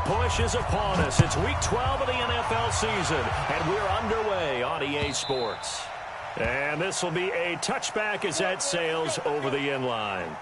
push is upon us. It's Week 12 of the NFL season, and we're underway on EA Sports. And this will be a touchback as that sails over the end line.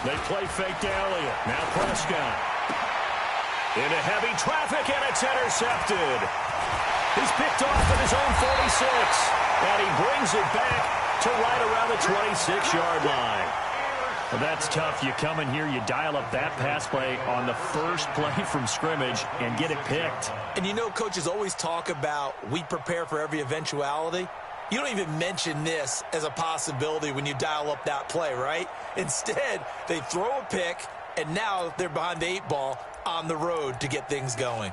They play fake to Elliott. Now Prescott. Into heavy traffic, and it's intercepted. He's picked off at his own 46. And he brings it back to right around the 26-yard line. Well, that's tough. You come in here, you dial up that pass play on the first play from scrimmage and get it picked. And you know, coaches always talk about we prepare for every eventuality. You don't even mention this as a possibility when you dial up that play, right? Instead, they throw a pick, and now they're behind the 8 ball on the road to get things going.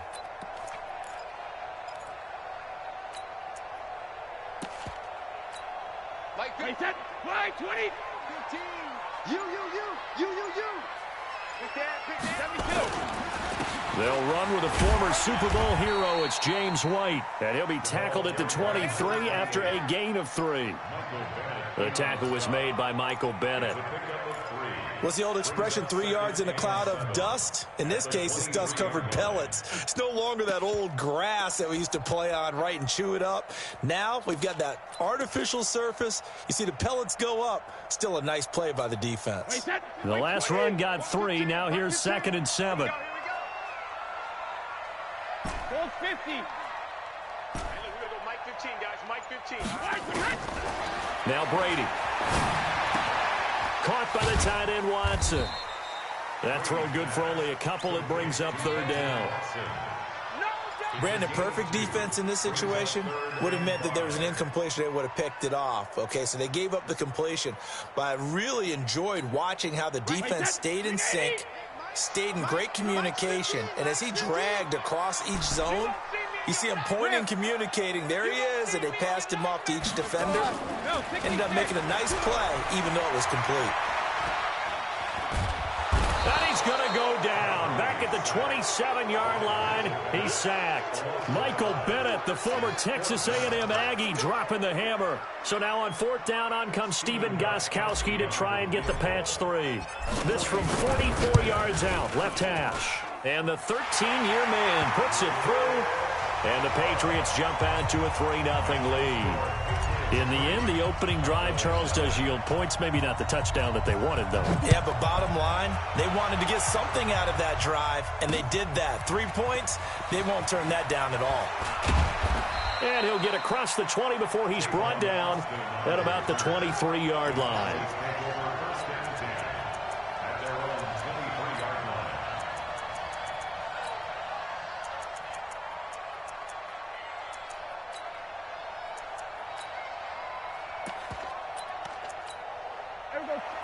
Like set, play, 20, 15, you. Pick that, 72. They'll run with a former Super Bowl hero. It's James White. And he'll be tackled at the 23 after a gain of 3. The tackle was made by Michael Bennett. What's the old expression, 3 yards in a cloud of dust? In this case, it's dust-covered pellets. It's no longer that old grass that we used to play on, right, and chew it up. Now we've got that artificial surface. You see the pellets go up. Still a nice play by the defense. The last run got 3. Now here's 2nd and 7. Goal 50. Hey, look, we're going to go Mike 15, guys. Mike 15. Now Brady. Caught by the tight end, Watson. That throw good for only a couple. It brings up 3rd down. Brandon, perfect defense in this situation would have meant that there was an incompletion. They would have picked it off. Okay, so they gave up the completion. But I really enjoyed watching how the defense stayed in sync, stayed in great communication. And as he dragged across each zone, you see him pointing, communicating. There he is, and they passed him off to each defender. Ended up making a nice play, even though it was complete. And he's going to go down. Back at the 27-yard line, he's sacked. Michael Bennett, the former Texas A&M Aggie, dropping the hammer. So now on 4th down, on comes Stephen Gostkowski to try and get the patch 3. This from 44 yards out, left hash. And the 13-year man puts it through. And the Patriots jump out to a 3-0 lead. In the end, the opening drive, Charles, does yield points. Maybe not the touchdown that they wanted, though. Yeah, but bottom line, they wanted to get something out of that drive, and they did that. 3 points, they won't turn that down at all. And he'll get across the 20 before he's brought down at about the 23-yard line.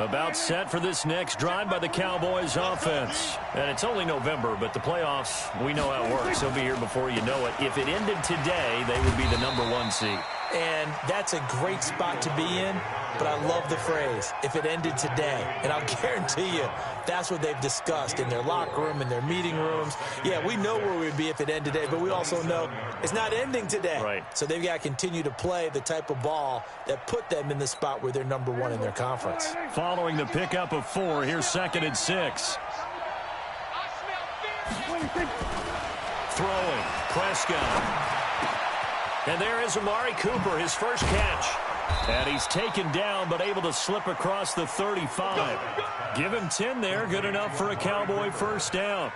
About set for this next drive by the Cowboys offense. And it's only November, but the playoffs, we know how it works. They'll be here before you know it. If it ended today, they would be the #1 seed. And that's a great spot to be in, but I love the phrase, if it ended today. And I'll guarantee you, that's what they've discussed in their locker room, in their meeting rooms. Yeah, we know where we'd be if it ended today, but we also know it's not ending today. Right. So they've got to continue to play the type of ball that put them in the spot where they're #1 in their conference. Following the pickup of 4, here's 2nd and 6. Throwing, Prescott. And there is Amari Cooper, his first catch. And he's taken down, but able to slip across the 35. Give him 10 there, good enough for a Cowboy first down.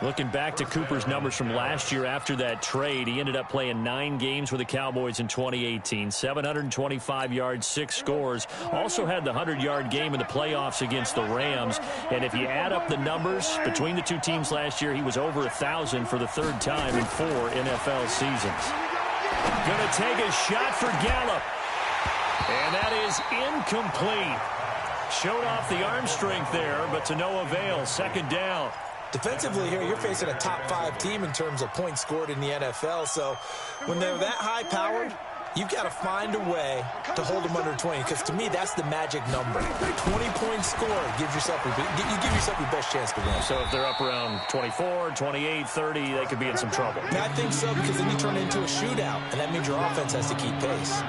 Looking back to Cooper's numbers from last year after that trade, he ended up playing 9 games with the Cowboys in 2018. 725 yards, 6 scores. Also had the 100-yard game in the playoffs against the Rams. And if you add up the numbers between the two teams last year, he was over 1,000 for the 3rd time in 4 NFL seasons. Going to take a shot for Gallup. And that is incomplete. Showed off the arm strength there, but to no avail. Second down. Defensively here, you're facing a top-5 team in terms of points scored in the NFL. So when they're that high-powered, you've got to find a way to hold them under 20, because to me, that's the magic number. 20 points scored gives yourself you give yourself your best chance to win. So if they're up around 24, 28, 30, they could be in some trouble. I think so, because then you turn it into a shootout, and that means your offense has to keep pace.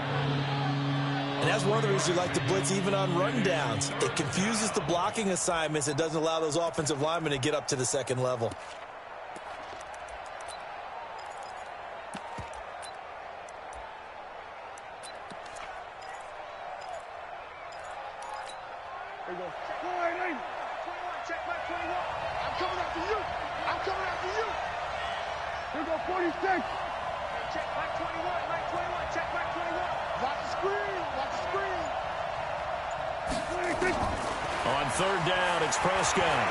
And that's one of the reasons you like to blitz even on rundowns. It confuses the blocking assignments. It doesn't allow those offensive linemen to get up to the second level. There you go. Check my 21. I'm coming after you. I'm coming after you. Here we go, 46. Check my 21. Check my 21. Watch the screen. Watch the screen. On third down, it's Prescott.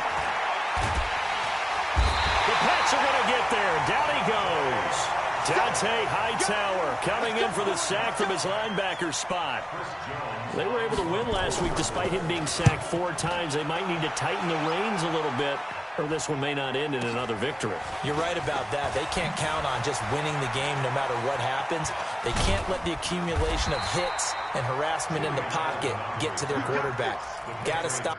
The Pats are going to get there. Down he goes. Dante Hightower coming in for the sack from his linebacker spot. They were able to win last week despite him being sacked 4 times. They might need to tighten the reins a little bit, or this one may not end in another victory. You're right about that. They can't count on just winning the game no matter what happens. They can't let the accumulation of hits and harassment in the pocket get to their quarterback. Got to stop.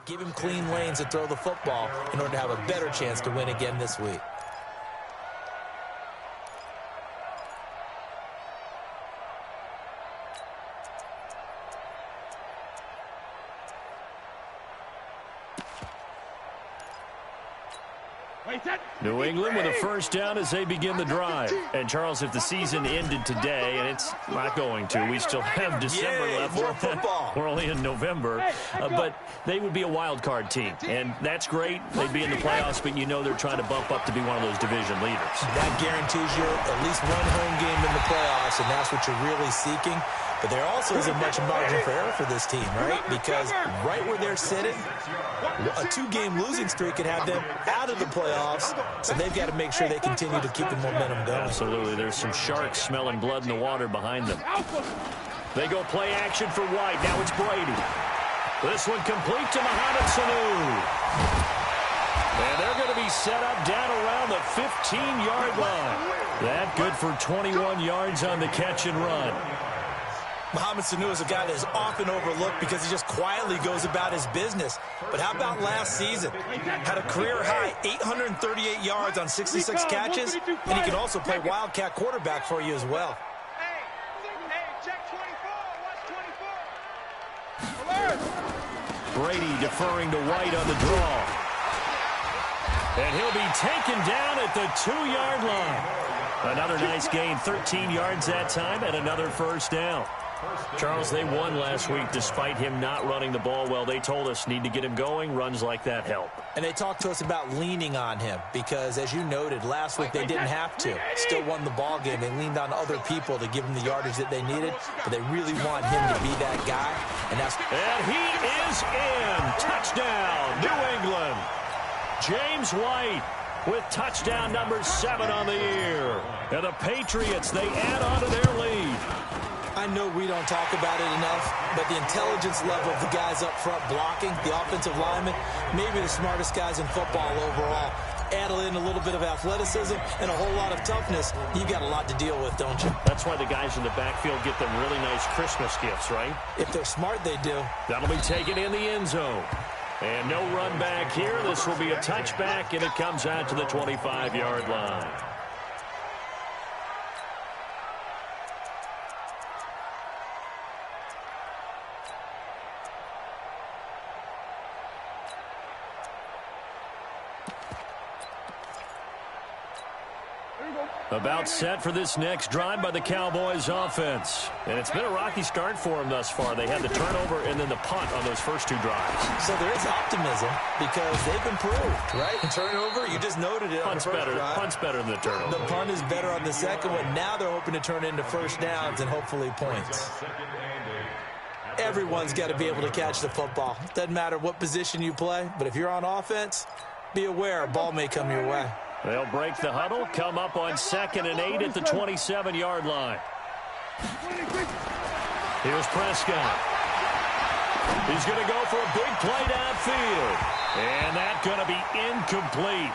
Give him clean lanes to throw the football in order to have a better chance to win again this week. New England with a first down as they begin the drive. And, Charles, if the season ended today, and it's not going to, we still have December left. More football. We're only in November. But they would be a wild card team. And that's great. They'd be in the playoffs, but you know they're trying to bump up to be one of those division leaders. That guarantees you at least one home game in the playoffs, and that's what you're really seeking. But there also isn't much margin for error for this team, right? Because right where they're sitting, a 2-game losing streak could have them out of the playoffs, so they've got to make sure they continue to keep the momentum going. Absolutely. There's some sharks smelling blood in the water behind them. They go play action for White. Now it's Brady. This one complete to Mohamed Sanu. And they're going to be set up down around the 15-yard line. That good for 21 yards on the catch and run. Mohamed Sanu is a guy that is often overlooked because he just quietly goes about his business. But how about last season? Had a career-high 838 yards on 66 catches, and he can also play wildcat quarterback for you as well. Hey, check 24. Watch 24. Brady deferring to White on the draw. And he'll be taken down at the 2-yard line. Another nice gain, 13 yards that time, and another first down. Charles, they won last week despite him not running the ball well. They told us need to get him going. Runs like that help. And they talked to us about leaning on him because, as you noted, last week they didn't have to. Still won the ball game. They leaned on other people to give them the yardage that they needed, but they really want him to be that guy. And he is in. Touchdown, New England. James White with touchdown number 7 on the year. And the Patriots, they add on to their lead. I know we don't talk about it enough, but the intelligence level of the guys up front blocking, the offensive linemen, maybe the smartest guys in football overall. Add in a little bit of athleticism and a whole lot of toughness. You've got a lot to deal with, don't you? That's why the guys in the backfield get them really nice Christmas gifts, right? If they're smart, they do. That'll be taken in the end zone. And no run back here. This will be a touchback, and it comes out to the 25-yard line. About set for this next drive by the Cowboys offense. And it's been a rocky start for them thus far. They had the turnover and then the punt on those first 2 drives. So there is optimism because they've improved, right? The turnover, you just noted it. Punt's better. Punt's better than the turnover. The punt is better on the second one. Now they're hoping to turn into first downs and hopefully points. Everyone's got to be able to catch the football. Doesn't matter what position you play, but if you're on offense, be aware a ball may come your way. They'll break the huddle, come up on 2nd and 8 at the 27-yard line. Here's Prescott. He's going to go for a big play downfield. And that's going to be incomplete.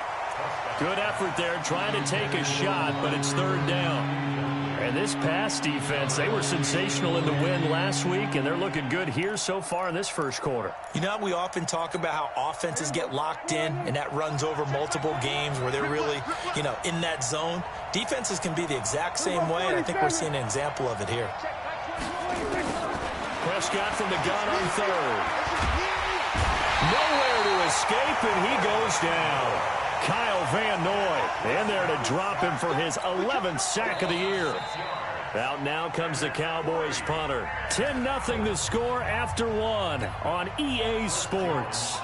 Good effort there trying to take a shot, but it's 3rd down. And this pass defense, they were sensational in the win last week, and they're looking good here so far in this first quarter. You know, we often talk about how offenses get locked in, and that runs over multiple games where they're really, in that zone. Defenses can be the exact same way, and I think we're seeing an example of it here. Prescott from the gun on 3rd. Nowhere to escape, and he goes down. Kyle Van Noy in there to drop him for his 11th sack of the year. Out now comes the Cowboys punter. 10-0 the score after 1 on EA Sports.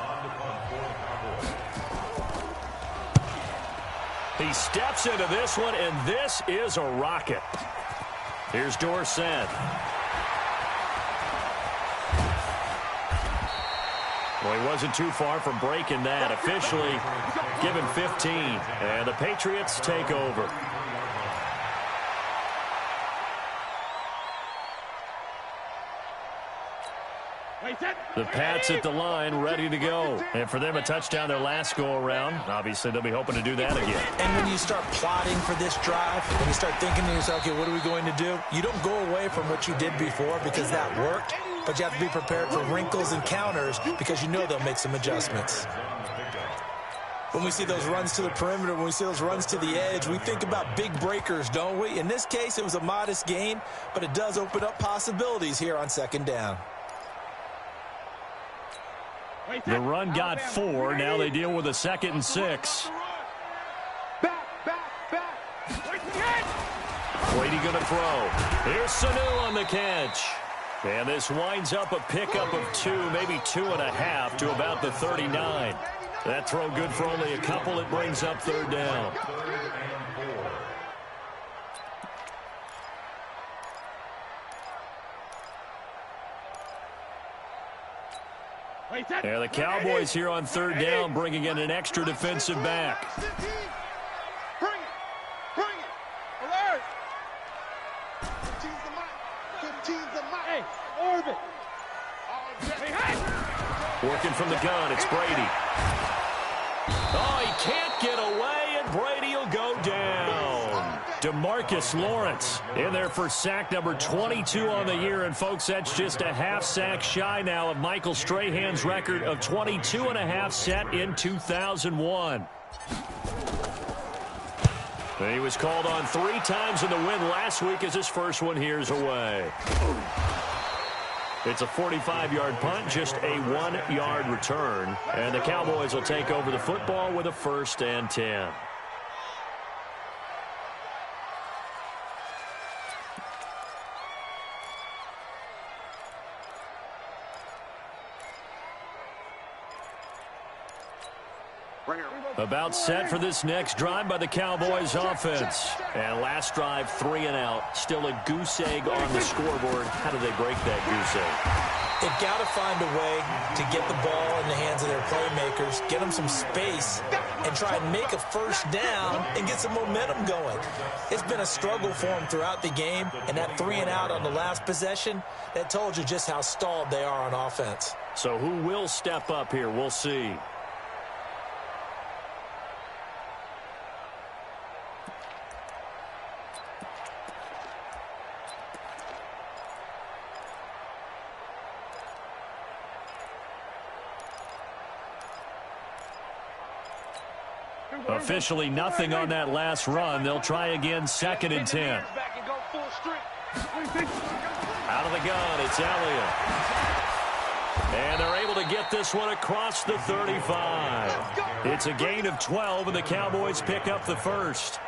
He steps into this one, and this is a rocket. Here's Dorsett. Well, he wasn't too far from breaking that. Officially given 15. And the Patriots take over. The Pats at the line, ready to go. And for them, a touchdown their last go-around. Obviously, they'll be hoping to do that again. And when you start plotting for this drive, when you start thinking to yourself, okay, what are we going to do? You don't go away from what you did before because that worked. But you have to be prepared for wrinkles and counters because you know they'll make some adjustments. When we see those runs to the perimeter, when we see those runs to the edge, we think about big breakers, don't we? In this case, it was a modest gain, but it does open up possibilities here on 2nd down. The run got 4. Now they deal with a 2nd and 6. Brady going to throw. Here's Sanu on the catch. And this winds up a pickup of 2, maybe 2.5 to about the 39. That throw good for only a couple. It brings up 3rd down. And the Cowboys here on 3rd down, bringing in an extra defensive back. Bring it. Alert. 15's the mic. Hey, orbit. Working from the gun, it's Brady. Oh, he can't get away, and Brady will go down. DeMarcus Lawrence in there for sack number 22 on the year. And, folks, that's just a half sack shy now of Michael Strahan's record of 22.5 set in 2001. And he was called on 3 times in the win last week as his first one here's away. It's a 45-yard punt, just a 1-yard return. And the Cowboys will take over the football with a 1st and 10. About set for this next drive by the Cowboys offense. And last drive, 3 and out. Still a goose egg on the scoreboard. How do they break that goose egg? They've got to find a way to get the ball in the hands of their playmakers, get them some space, and try and make a 1st down and get some momentum going. It's been a struggle for them throughout the game, and that 3 and out on the last possession, that told you just how stalled they are on offense. So who will step up here? We'll see. Officially nothing on that last run. They'll try again, 2nd and 10. Out of the gun, it's Elliott. And they're able to get this one across the 35. It's a gain of 12, and the Cowboys pick up the 1st.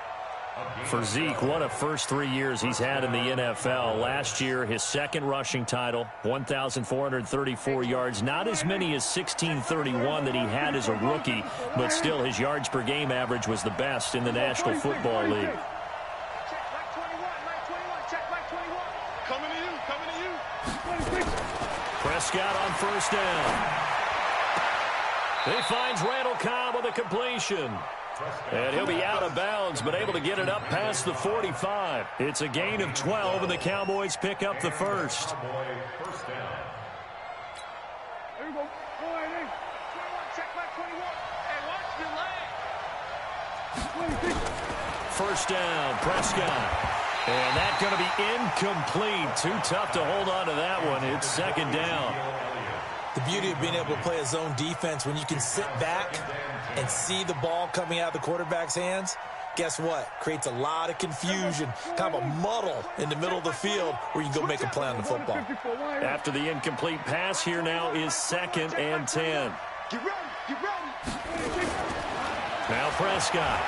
For Zeke, what a first 3 years he's had in the NFL. Last year, his 2nd rushing title, 1,434 yards. Not as many as 1,631 that he had as a rookie, but still his yards per game average was the best in the National Football League. first down. He finds Randall Cobb with a completion. And he'll be out of bounds, but able to get it up past the 45. It's a gain of 12, and the Cowboys pick up the first. There you go. Go ahead, 21, check back 21. Hey, watch the leg. First down, Prescott. And that's going to be incomplete. Too tough to hold on to that one. It's second down. The beauty of being able to play a zone defense when you can sit back and see the ball coming out of the quarterback's hands, guess what? Creates a lot of confusion, kind of a muddle in the middle of the field where you can go make a play on the football. After the incomplete pass, here now is 2nd and 10. Get ready, get ready. Now Prescott.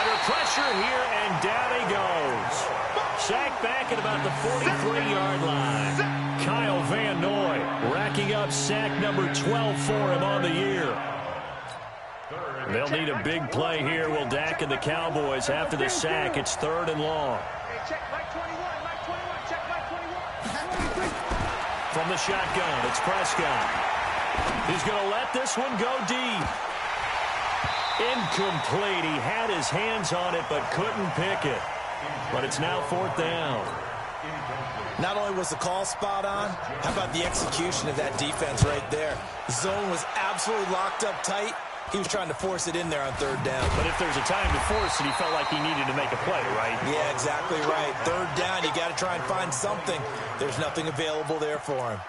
Under pressure here, and down he goes. Sacked back at about the 43-yard line. Kyle Van Noy racking up sack number 12 for him on the year. They'll need a big play here. Will Dak and the Cowboys after the sack. It's 3rd and long. Check Mike 21, Mike 21, check Mike 21. From the shotgun, it's Prescott. He's going to let this one go deep. Incomplete. He had his hands on it but couldn't pick it. But it's now 4th down. Not only was the call spot on, how about the execution of that defense right there? The zone was absolutely locked up tight. He was trying to force it in there on 3rd down. But if there's a time to force it, he felt like he needed to make a play, right? Yeah, exactly right. 3rd down, you got to try and find something. There's nothing available there for him.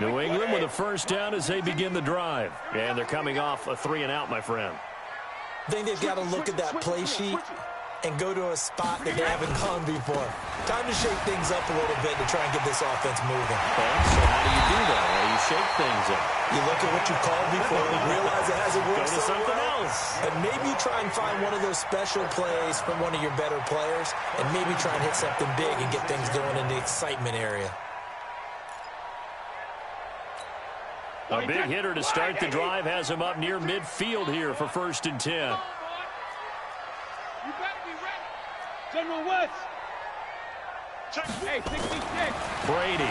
New England with a first down as they begin the drive. And they're coming off a 3-and-out, my friend. I think they've got to look at that play sheet and go to a spot that they haven't gone before. Time to shake things up a little bit to try and get this offense moving. Okay, so how do you do that? How do you shake things up? You look at what you called before and realize it hasn't worked. Go to something else. And maybe you try and find one of those special plays from one of your better players and maybe try and hit something big and get things going in the excitement area. A big hitter to start the drive has him up near midfield here for 1st and 10. You better be ready. General West. Check. Hey, 66. Brady.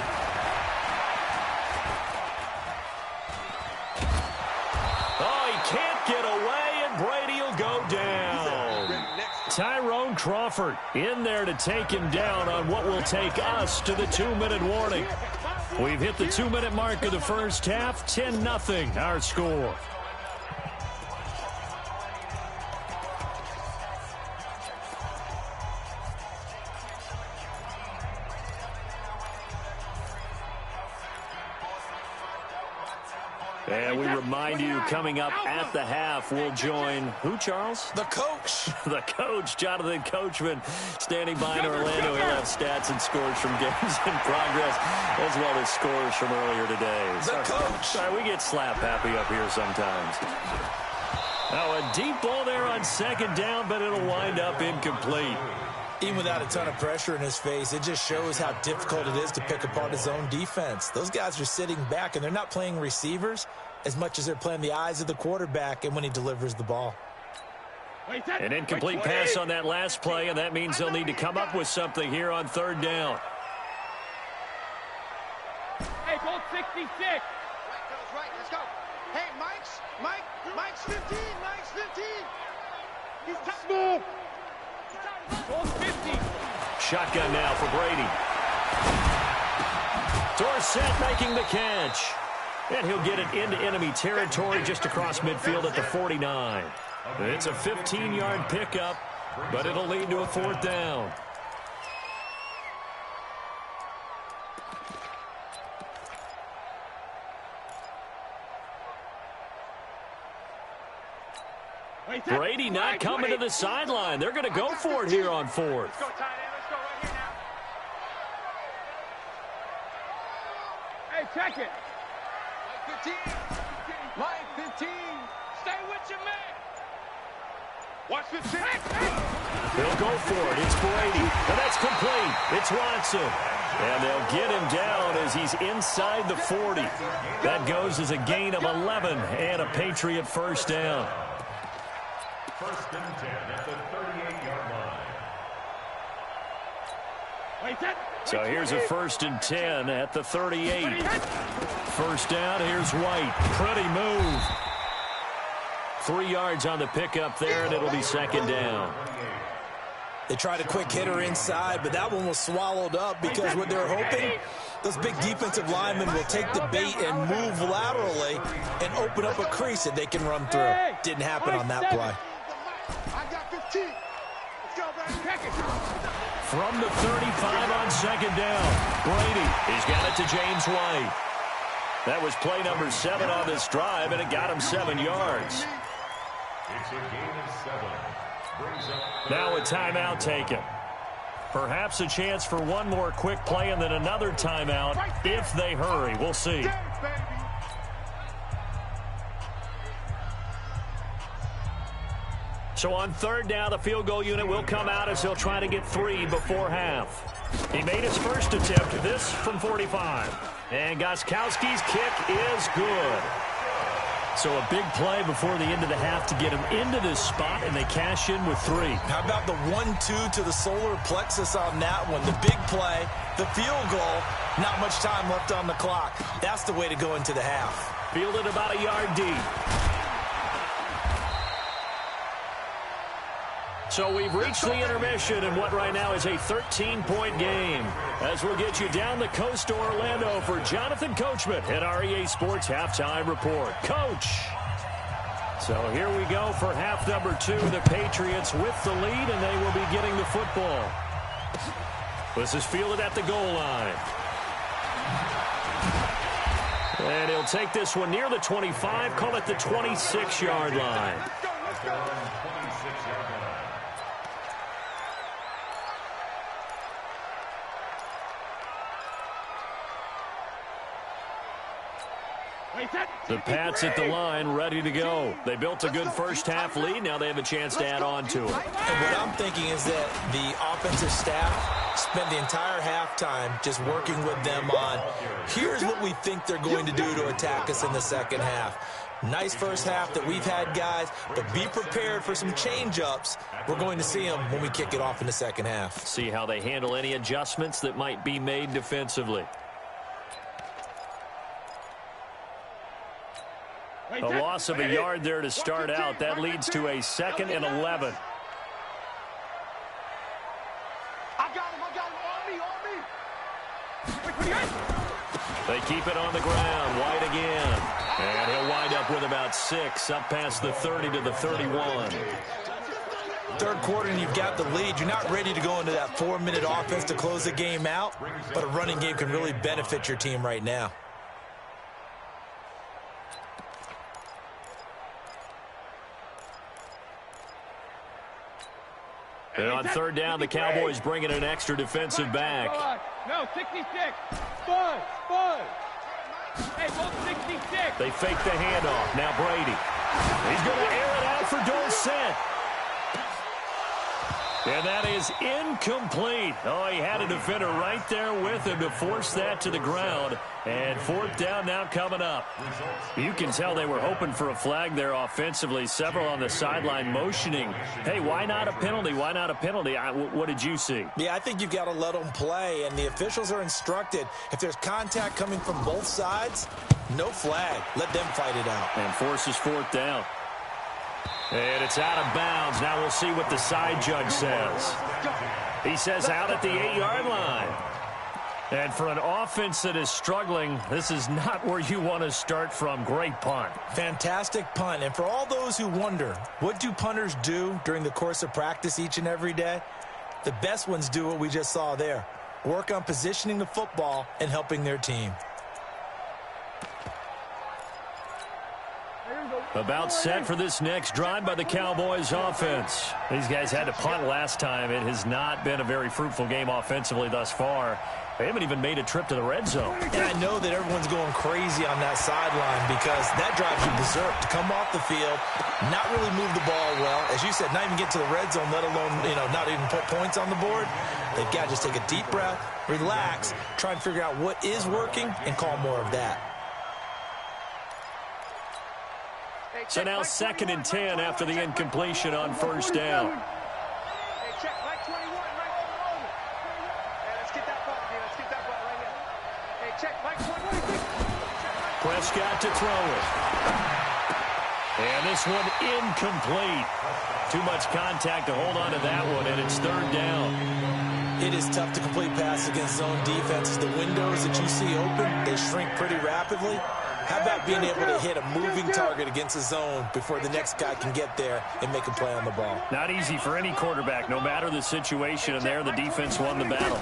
Oh, he can't get away, and Brady will go down. Tyrone Crawford in there to take him down on what will take us to the 2-minute warning. We've hit the 2-minute mark of the first half. 10-0 our score. And we remind you, coming up at the half, we'll join who, Charles? The coach. The coach, Jonathan Coachman, standing by in Orlando. He'll have stats and scores from games in progress, as well as scores from earlier today. The coach. Sorry, we get slap happy up here sometimes. Now a deep ball there on 2nd down, but it'll wind up incomplete. Even without a ton of pressure in his face, it just shows how difficult it is to pick apart his own defense. Those guys are sitting back, and they're not playing receivers as much as they're playing the eyes of the quarterback and when he delivers the ball. An incomplete pass on that last play, and that means they'll need to come up with something here on 3rd down. Hey, goal 66. Right, let's go. Hey, Mike's 15, Mike's 15. He's move. Goal 50. Shotgun now for Brady. Dorsett making the catch. And he'll get it into enemy territory just across midfield at the 49. It's a 15-yard pickup, but it'll lead to a 4th down. Brady not coming to the sideline. They're going to go for it here on 4th. Let's go, tight end. Let's go right here now. Hey, check it. Mike 15. Mike 15. Stay with your man. Watch 15. They'll go for it. It's Brady. And that's complete. It's Watson. And they'll get him down as he's inside the 40. That goes as a gain of 11 and a Patriot first down. First and 10 at the 38-yard line. So here's a first and 10 at the 38. First down, here's White. Pretty move. 3 yards on the pickup there, and it'll be second down. They tried a quick hitter inside, but that one was swallowed up because what they're hoping, those big defensive linemen will take the bait and move laterally and open up a crease that they can run through. Didn't happen on that play. I got 15. Let's go, baby. From the 35 on second down, Brady. He's got it to James White. That was play number 7 on this drive, and it got him 7 yards. It's a gain of 7. Now a timeout taken. Perhaps a chance for one more quick play and then another timeout if they hurry. We'll see. So on third down, the field goal unit will come out as he'll try to get 3 before half. He made his first attempt, this from 45. And Gostkowski's kick is good. So a big play before the end of the half to get him into this spot, and they cash in with 3. How about the 1-2 to the solar plexus on that one? The big play, the field goal, not much time left on the clock. That's the way to go into the half. Fielded about a yard deep. So we've reached the intermission in what right now is a 13-point game. As we'll get you down the coast to Orlando for Jonathan Coachman at our EA Sports Halftime Report. Coach! So here we go for half number 2. The Patriots with the lead, and they will be getting the football. This is fielded at the goal line. And he'll take this one near the 25, call it the 26-yard line. Let's go. The Pats at the line, ready to go. They built a good first-half lead. Now they have a chance to add on to it. And what I'm thinking is that the offensive staff spent the entire halftime just working with them on, here's what we think they're going to do to attack us in the second half. Nice first half that we've had, guys, but be prepared for some change-ups. We're going to see them when we kick it off in the second half. See how they handle any adjustments that might be made defensively. A loss of a yard there to start out. That leads to a 2nd and 11. I got him. On me. They keep it on the ground. White again. And he'll wind up with about 6, up past the 30 to the 31. Third quarter and you've got the lead. You're not ready to go into that 4-minute offense to close the game out, but a running game can really benefit your team right now. And on third down, the Cowboys bring in an extra defensive back. No, 66. Spud. Hey, both 66. They fake the handoff. Now Brady. He's going to air it out for Dorsett. And that is incomplete. Oh, he had a defender right there with him to force that to the ground. And fourth down now coming up. You can tell they were hoping for a flag there offensively. Several on the sideline motioning. Hey, why not a penalty? Why not a penalty? What did you see? Yeah, I think you've got to let them play. And the officials are instructed, if there's contact coming from both sides, no flag. Let them fight it out. And forces fourth down. And it's out of bounds. Now we'll see what the side judge says. He says out at the 8-yard line. And for an offense that is struggling, this is not where you want to start from. Great punt. Fantastic punt. And for all those who wonder, what do punters do during the course of practice each and every day? The best ones do what we just saw there. Work on positioning the football and helping their team. About set for this next drive by the Cowboys offense. These guys had to punt last time. It has not been a very fruitful game offensively thus far. They haven't even made a trip to the red zone. And I know that everyone's going crazy on that sideline because that drives you berserk. To come off the field, not really move the ball well. As you said, not even get to the red zone, let alone, not even put points on the board. They've got to just take a deep breath, relax, try and figure out what is working and call more of that. So now 2nd and 10 after the incompletion on first down. Hey, check, Mike 21, Mike. Hey, let's get that ball, dude. Let's get that ball right here. Hey, check, Mike 21. Prescott to throw it. And this one incomplete. Too much contact to hold on to that one, and it's 3rd down. It is tough to complete passes against zone defenses. The windows that you see open, they shrink pretty rapidly. How about being able to hit a moving target against a zone before the next guy can get there and make a play on the ball? Not easy for any quarterback, no matter the situation, and there the defense won the battle.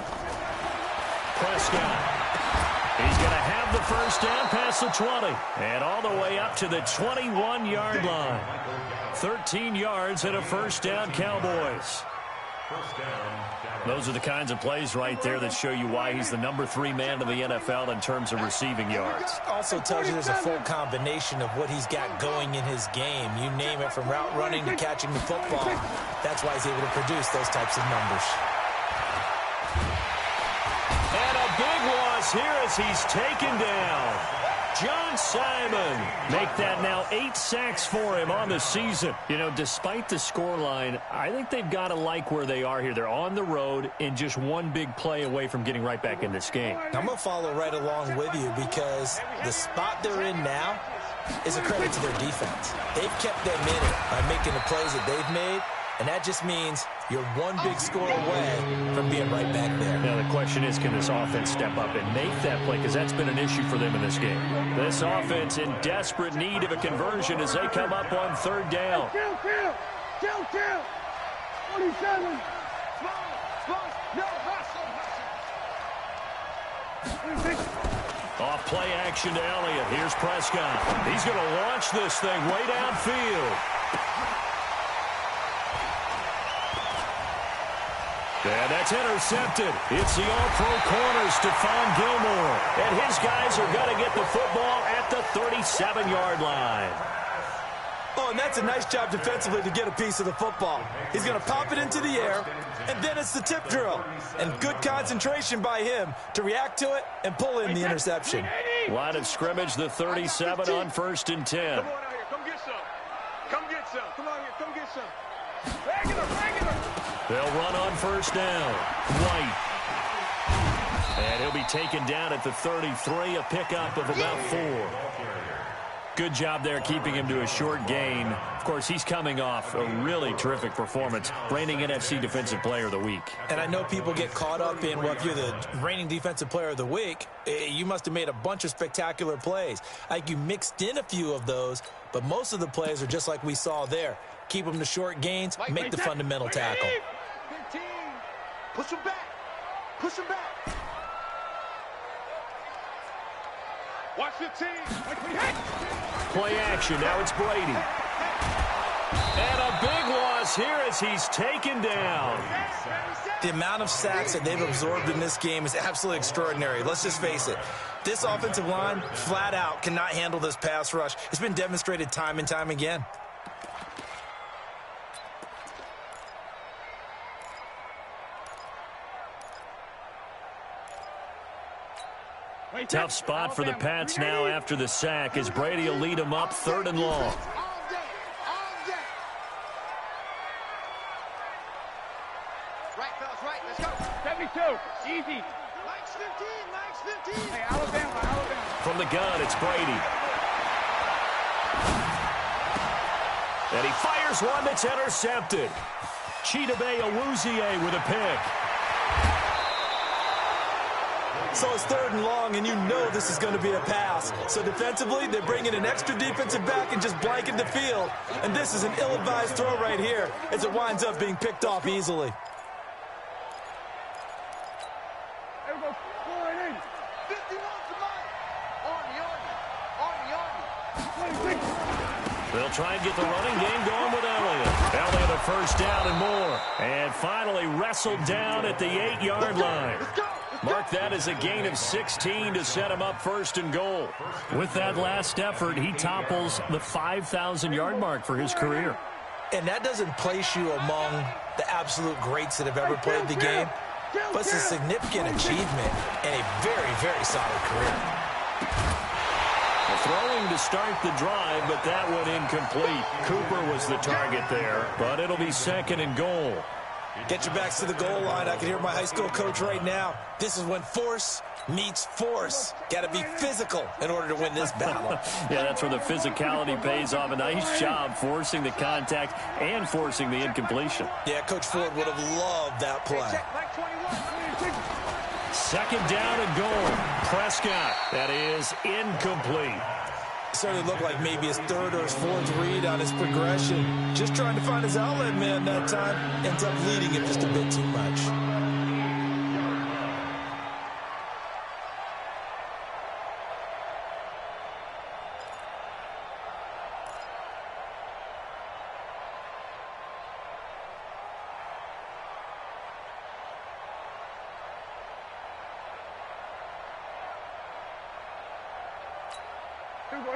Prescott. He's going to have the first down past the 20 and all the way up to the 21-yard line. 13 yards and a first down, Cowboys. Those are the kinds of plays right there that show you why he's the number 3 man in the NFL in terms of receiving yards. Also tells you there's a full combination of what he's got going in his game. You name it, from route running to catching the football. That's why he's able to produce those types of numbers. And a big loss here as he's taken down. John Simon. Make that now 8 sacks for him on the season. You know, despite the scoreline, I think they've got to like where they are here. They're on the road and just one big play away from getting right back in this game. I'm going to follow right along with you because the spot they're in now is a credit to their defense. They've kept them in it by making the plays that they've made, and that just means you're one big score away from being right back there. Now, the question is, can this offense step up and make that play? Because that's been an issue for them in this game. This offense in desperate need of a conversion as they come up on 3rd down. Kill. 27. Off play action to Elliott. Here's Prescott. He's going to launch this thing way downfield. And that's intercepted. It's the all-pro corner, Stephon Gilmore. And his guys are going to get the football at the 37-yard line. Oh, and that's a nice job defensively to get a piece of the football. He's going to pop it into the air, and then it's the tip drill. And good concentration by him to react to it and pull in the interception. Line of scrimmage, the 37 on 1st and 10. Come on out here. Come get some. Come get some. Come on here. Come get some. Regular. They'll run on 1st down. White. And he'll be taken down at the 33, a pickup of about 4. Good job there keeping him to a short gain. Of course, he's coming off a really terrific performance, reigning NFC Defensive Player of the Week. And I know people get caught up in, well, if you're the reigning Defensive Player of the Week, you must have made a bunch of spectacular plays. Like, you mixed in a few of those, but most of the plays are just like we saw there. Keep them to short gains, make the fundamental tackle. 15. Push him back. Watch 15. Play action. Now it's Brady. And a big loss here as he's taken down. The amount of sacks that they've absorbed in this game is absolutely extraordinary. Let's just face it. This offensive line, flat out, cannot handle this pass rush. It's been demonstrated time and time again. Tough spot for the Pats now after the sack as Brady will lead them up 3rd and long. All day. Right, fellas, right. Let's go. 72. Easy. Mike's 15. Hey, Alabama. From the gun, it's Brady. And he fires one that's intercepted. Chidobe Awuzie with a pick. So it's 3rd and long, and you know this is going to be a pass. So defensively, they bring in an extra defensive back and just blanket the field. And this is an ill-advised throw right here as it winds up being picked off easily. There we go. 4-8. 51 to Mike. On the 26. They'll try and get the running game going with Elliott. Elliott a first down and more. And finally wrestled down at the 8-yard line. Mark that as a gain of 16 to set him up 1st and goal. With that last effort, he topples the 5,000-yard mark for his career. And that doesn't place you among the absolute greats that have ever played the game, but it's a significant achievement and a very, very solid career. The throwing to start the drive, but that one incomplete. Cooper was the target there, but it'll be 2nd and goal. Get your backs to the goal line. I can hear my high school coach right now. This is when force meets force. Got to be physical in order to win this battle. Yeah, that's where the physicality pays off. A nice job forcing the contact and forcing the incompletion. Yeah, Coach Ford would have loved that play. 2nd down and goal. Prescott. That is incomplete. Certainly looked like maybe his 3rd or his 4th read on his progression. Just trying to find his outlet man that time. Ends up leading him just a bit too much.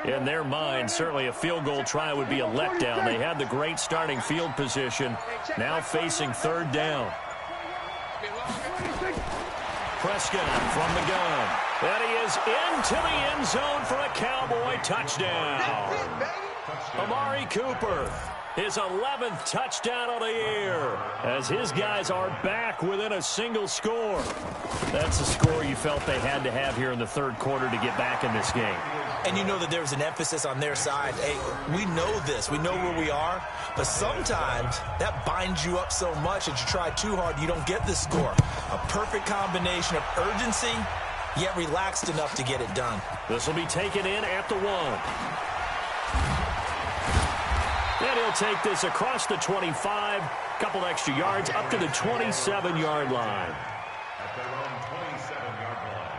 In their mind, certainly a field goal try would be a letdown. They had the great starting field position. Now facing 3rd down. Prescott from the gun. And he is into the end zone for a Cowboy touchdown. Amari Cooper, his 11th touchdown of the year, as his guys are back within a single score. That's a score you felt they had to have here in the 3rd quarter to get back in this game. And you know that there was an emphasis on their side. Hey, we know this. We know where we are. But sometimes that binds you up so much that you try too hard, you don't get the score. A perfect combination of urgency, yet relaxed enough to get it done. This will be taken in at the 1. And he'll take this across the 25. Couple extra yards up to the 27-yard line. At their own 27-yard line.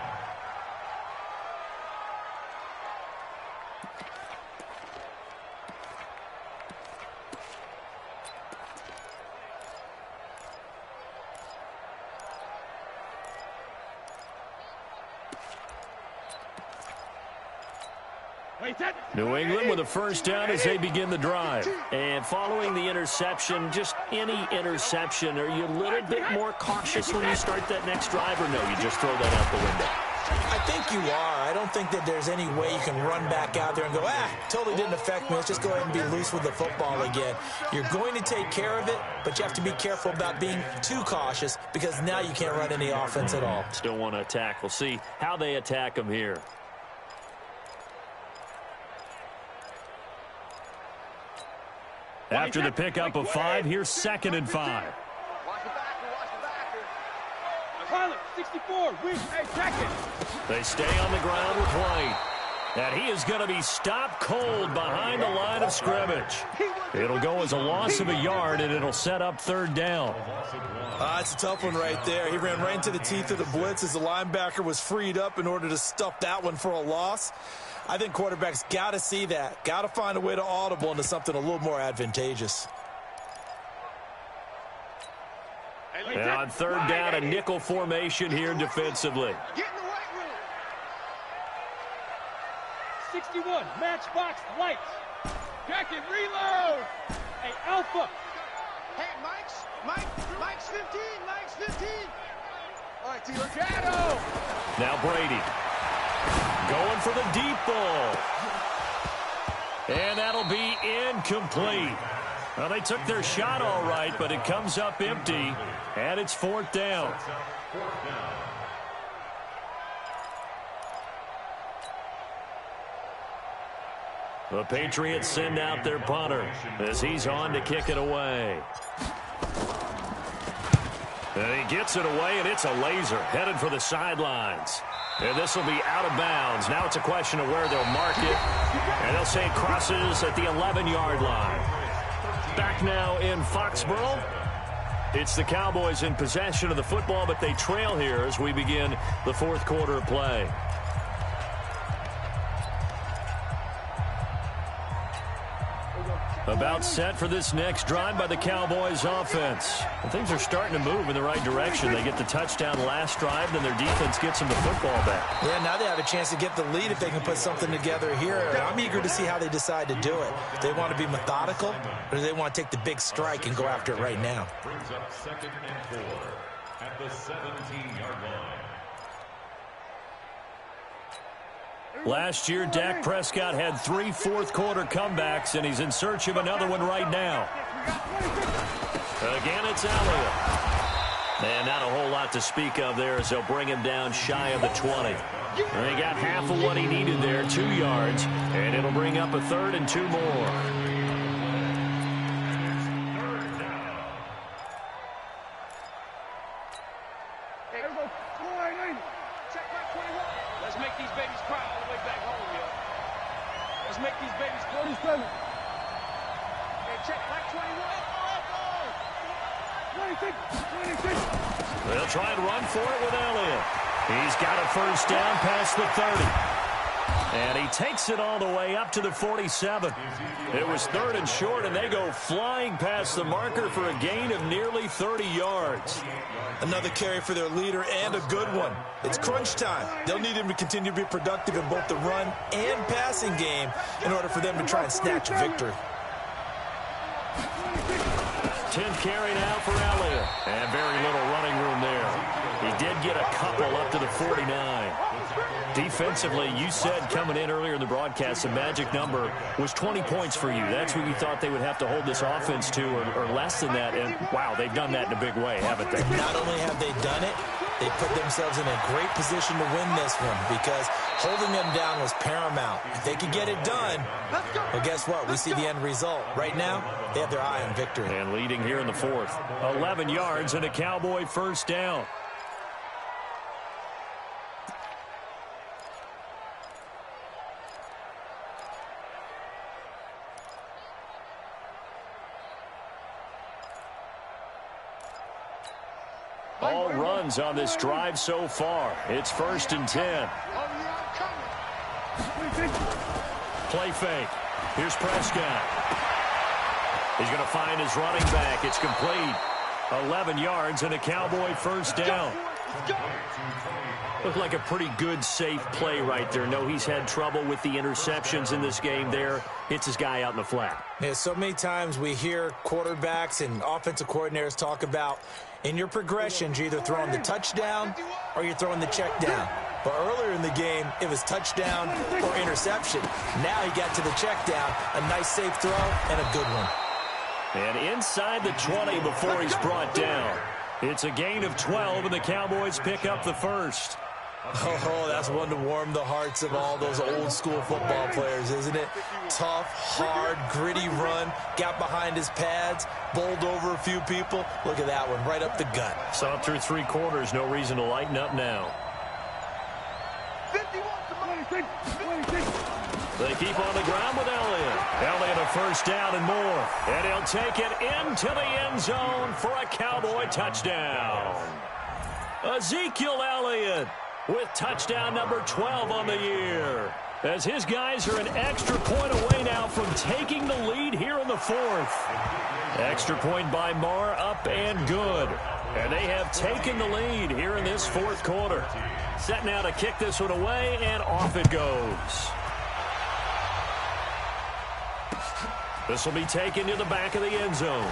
New England with a 1st down as they begin the drive. And following the interception, just any interception, are you a little bit more cautious when you start that next drive, or no, you just throw that out the window? I think you are. I don't think that there's any way you can run back out there and go, totally didn't affect me. Let's just go ahead and be loose with the football again. You're going to take care of it, but you have to be careful about being too cautious because now you can't run any offense at all. Still want to attack. We'll see how they attack them here. After the pickup of 5, here's 2nd and 5. Watch the backer, watch the backer. Tyler, 64, win, hey, second. They stay on the ground with White. And he is going to be stopped cold behind the line of scrimmage. It'll go as a loss of a yard, and it'll set up 3rd down. It's a tough one right there. He ran right into the teeth of the blitz as the linebacker was freed up in order to stuff that one for a loss. I think quarterbacks got to see that. Got to find a way to audible into something a little more advantageous. And on 3rd down, a nickel formation here defensively. Get in the right room. 61, matchbox lights. Jacket, reload. Hey, Alpha. Hey, Mike's 15, Mike's 15. All right, T-Rex. Shadow. Now Brady. Going for the deep ball. And that'll be incomplete. Well, they took their shot all right, but it comes up empty, and it's 4th down. The Patriots send out their punter as he's on to kick it away. And he gets it away, and it's a laser headed for the sidelines. And this will be out of bounds. Now it's a question of where they'll mark it. And they'll say it crosses at the 11-yard line. Back now in Foxborough. It's the Cowboys in possession of the football, but they trail here as we begin the 4th quarter of play. About set for this next drive by the Cowboys offense. And things are starting to move in the right direction. They get the touchdown last drive, then their defense gets them the football back. Yeah, now they have a chance to get the lead if they can put something together here. I'm eager to see how they decide to do it. Do they want to be methodical, or do they want to take the big strike and go after it right now? Brings up 2nd and 4 at the 17-yard line. Last year, Dak Prescott had 3 fourth-quarter comebacks, and he's in search of another one right now. Again, it's Elliott. And not a whole lot to speak of there as they'll bring him down shy of the 20. And he got half of what he needed there, 2 yards, and it'll bring up a 3rd and 2 more. They'll try and run for it with Elliott. He's got a first down past the 30. And he takes it all the way up to the 47. It was 3rd and short, and they go flying past the marker for a gain of nearly 30 yards. Another carry for their leader, and a good one. It's crunch time. They'll need him to continue to be productive in both the run and passing game in order for them to try and snatch a victory. 10th carry now for Elliott. And very little running room there. He did get a couple up to the 49. Defensively, you said coming in earlier in the broadcast, the magic number was 20 points for you. That's what you thought they would have to hold this offense to, or less than that. And, wow, they've done that in a big way, haven't they? Not only have they done it, they put themselves in a great position to win this one because holding them down was paramount. If they could get it done, well, guess what? We see the end result. Right now, they have their eye on victory. And leading here in the 4th. 11 yards and a Cowboy first down. All runs on this drive so far. It's 1st and 10. Play fake. Here's Prescott. He's going to find his running back. It's complete. 11 yards and a Cowboy first down. Looked like a pretty good, safe play right there. No, he's had trouble with the interceptions in this game there. Hits his guy out in the flat. Yeah, so many times we hear quarterbacks and offensive coordinators talk about in your progressions, you're either throwing the touchdown or you're throwing the check down. But earlier in the game, it was touchdown or interception. Now he got to the check down, a nice safe throw, and a good one. And inside the 20 before he's brought down. It's a gain of 12, and the Cowboys pick up the first. Oh, that's one to warm the hearts of all those old-school football players, isn't it? Tough, hard, gritty run, got behind his pads, bowled over a few people. Look at that one, right up the gut. Saw through 3 quarters, no reason to lighten up now. They keep on the ground with Elliott. Elliott a first down and more. And he'll take it into the end zone for a Cowboy touchdown. Ezekiel Elliott with touchdown number 12 on the year. As his guys are an extra point away now from taking the lead here in the 4th. Extra point by Marr, up and good. And they have taken the lead here in this 4th quarter. Set now to kick this one away, and off it goes. This will be taken to the back of the end zone.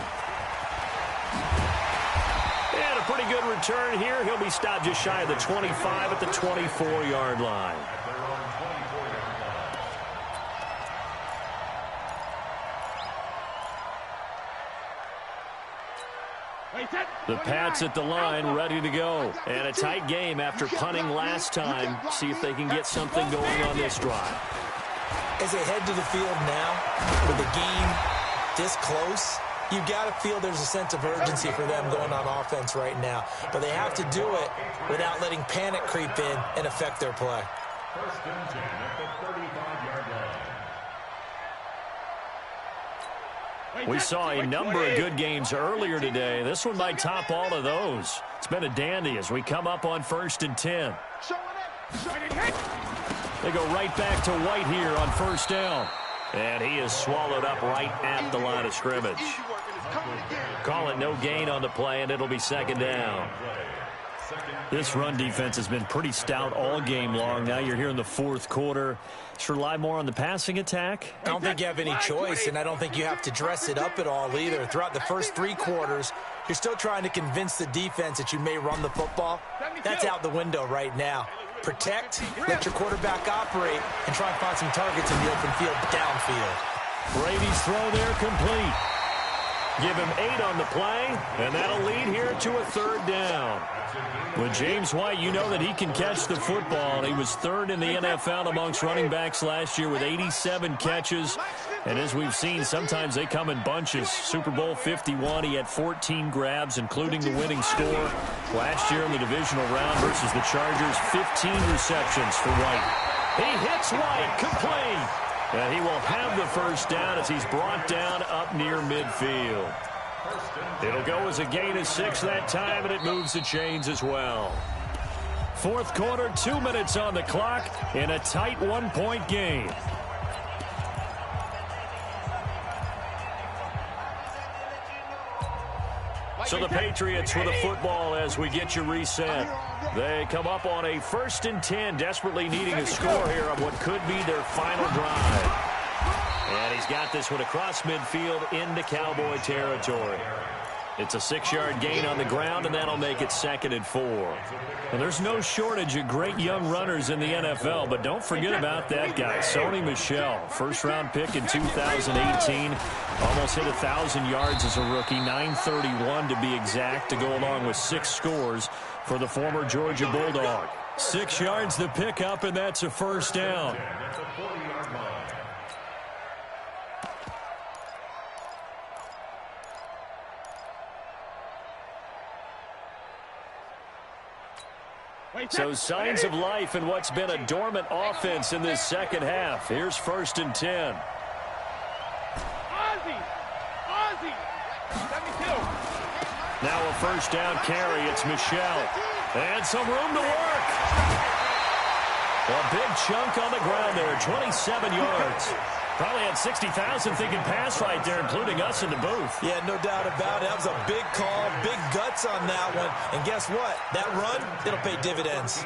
And a pretty good return here. He'll be stopped just shy of the 25 at the 24-yard line. The Pats at the line, ready to go. And a tight game after punting last time. See if they can get something going on this drive. As they head to the field now, with the game this close, you've got to feel there's a sense of urgency for them going on offense right now. But they have to do it without letting panic creep in and affect their play. 1st and 10 at the 35-yard line. We saw a number of good games earlier today. This one might top all of those. It's been a dandy as we come up on 1st and 10. They go right back to White here on first down. And he is swallowed up right at the line of scrimmage. Call it no gain on the play, and it'll be 2nd down. This run defense has been pretty stout all game long. Now you're here in the 4th quarter. Just rely more on the passing attack. I don't think you have any choice, and I don't think you have to dress it up at all either. Throughout the first 3 quarters, you're still trying to convince the defense that you may run the football. That's out the window right now. Protect, let your quarterback operate, and try and find some targets in the open field downfield. Brady's throw there complete. Give him 8 on the play, and that'll lead here to a 3rd down. With James White, you know that he can catch the football. He was 3rd in the NFL amongst running backs last year with 87 catches. And as we've seen, sometimes they come in bunches. Super Bowl 51, he had 14 grabs, including the winning score. Last year in the divisional round versus the Chargers, 15 receptions for White. He hits White, complete. And he will have the 1st down as he's brought down up near midfield. It'll go as a gain of 6 that time, and it moves the chains as well. 4th quarter, 2 minutes on the clock in a tight 1-point game. So the Patriots with the football as we get you reset. They come up on a 1st and 10, desperately needing a score here on what could be their final drive. And he's got this one across midfield into Cowboy territory. It's a 6-yard gain on the ground, and that'll make it 2nd and 4. And there's no shortage of great young runners in the NFL, but don't forget about that guy, Sony Michel. 1st-round pick in 2018. Almost hit 1,000 yards as a rookie, 931 to be exact, to go along with 6 scores for the former Georgia Bulldog. 6 yards to pick up, and that's a 1st down. So signs of life in what's been a dormant offense in this 2nd half. Here's 1st and 10. Now a 1st down carry. It's Michel. And some room to work. A big chunk on the ground there, 27 yards. Probably had 60,000 thinking pass right there, including us in the booth. Yeah, no doubt about it. That was a big call, big guts on that one. And guess what? That run, it'll pay dividends.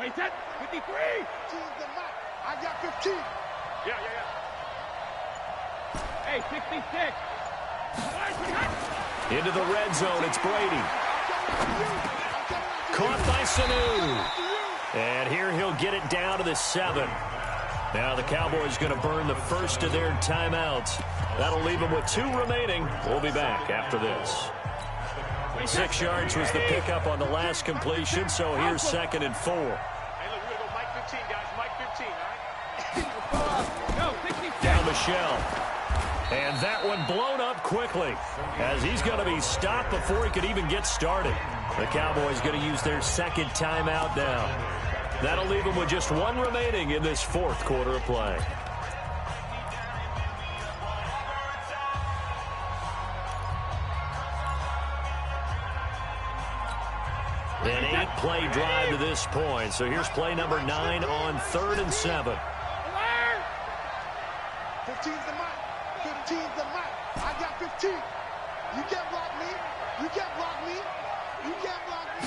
Wait, set, 53. I got 15. Yeah. Hey, 66. Into the red zone, it's Brady. Caught by Sanu. And here he'll get it down to the 7. Now the Cowboys going to burn the 1st of their timeouts. That'll leave them with 2 remaining. We'll be back after this. 6 yards was the pickup on the last completion, so here's 2nd and 4. Hey, look, we're going to go Mike 15, guys. Mike 15, all right? Down Michel. And that one blown up quickly as he's going to be stopped before he could even get started. The Cowboys going to use their 2nd timeout now. That'll leave them with just 1 remaining in this 4th quarter of play. An 8-play drive to this point. So here's play number 9 on 3rd and 7. 15's the mark. 15's the mark. I got 15. You can't block me. You can't block me. You can't block me.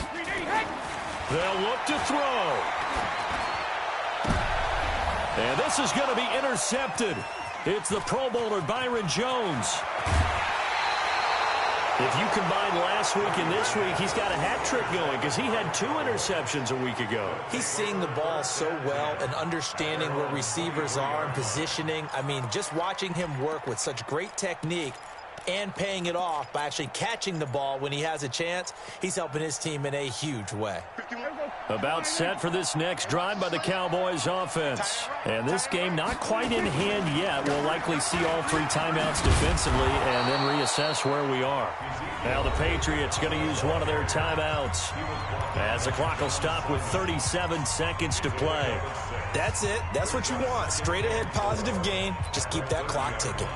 They'll look to throw. And this is going to be intercepted. It's the Pro Bowler Byron Jones. If you combine last week and this week, he's got a hat trick going because he had 2 interceptions a week ago. He's seeing the ball so well and understanding where receivers are and positioning. I mean, just watching him work with such great technique and paying it off by actually catching the ball when he has a chance, he's helping his team in a huge way. About set for this next drive by the Cowboys offense. And this game not quite in hand yet. We'll likely see all 3 timeouts defensively and then reassess where we are. Now the Patriots going to use one of their timeouts as the clock will stop with 37 seconds to play. That's it. That's what you want. Straight ahead positive gain. Just keep that clock ticking.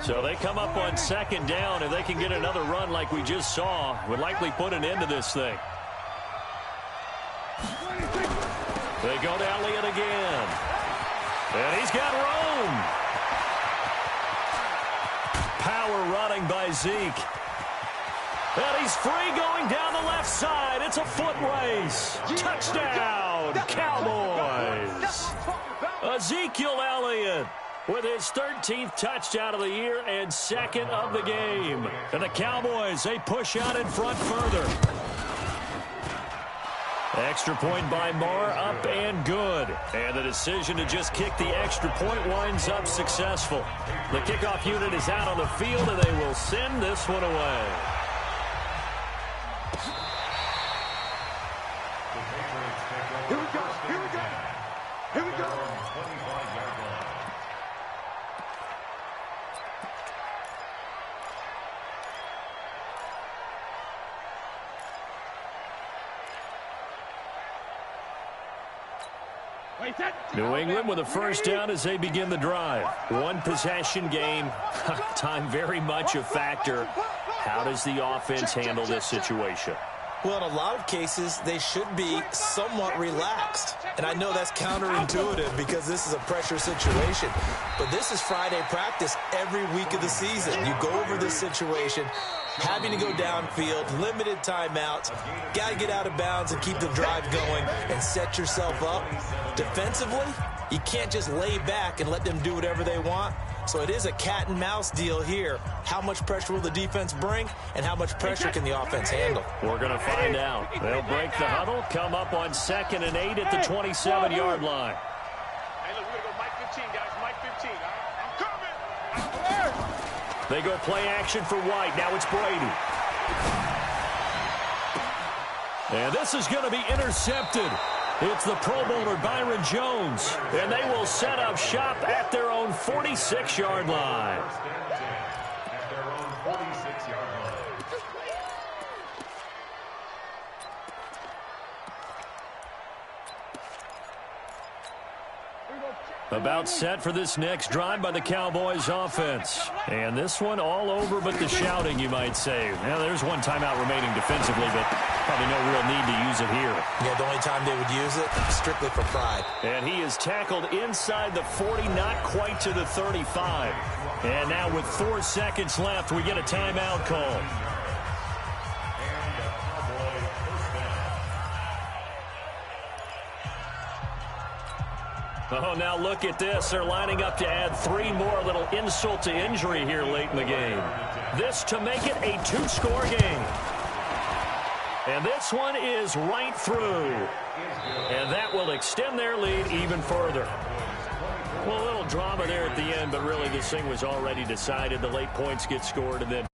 So they come up on 2nd down. If they can get another run like we just saw, would likely put an end to this thing. They go to Elliott again. And he's got room. Power running by Zeke. And he's free going down the left side. It's a foot race. Touchdown, Cowboys. Ezekiel Elliott with his 13th touchdown of the year and second of the game. And the Cowboys, they push out in front further. Extra point by Marr, up and good. And the decision to just kick the extra point winds up successful. The kickoff unit is out on the field, and they will send this one away. Here we go. Here we go. Here we go. New England with a first down as they begin the drive. One possession game. Time very much a factor. How does the offense handle this situation? Well, in a lot of cases, they should be somewhat relaxed. And I know that's counterintuitive because this is a pressure situation. But this is Friday practice every week of the season. You go over this situation, having to go downfield, limited timeouts, got to get out of bounds and keep the drive going and set yourself up. Defensively, you can't just lay back and let them do whatever they want. So it is a cat and mouse deal here. How much pressure will the defense bring, and how much pressure can the offense handle? We're going to find out. They'll break the huddle, come up on 2nd and 8 at the 27-yard line. Hey, look, we're going to go Mike 15, guys. Mike 15. I'm coming. They go play action for White. Now it's Brady. And this is going to be intercepted. It's the Pro Bowler Byron Jones. And they will set up shop at their own 46-yard line. About set for this next drive by the Cowboys offense. And this one all over but the shouting, you might say. Now, there's one timeout remaining defensively, but probably no real need to use it here. Yeah, the only time they would use it, strictly for pride. And he is tackled inside the 40, not quite to the 35. And now with 4 seconds left, we get a timeout call. Oh, now look at this. They're lining up to add 3 more. A little insult to injury here late in the game. This to make it a 2-score game. And this one is right through. And that will extend their lead even further. Well, a little drama there at the end, but really this thing was already decided. The late points get scored, and then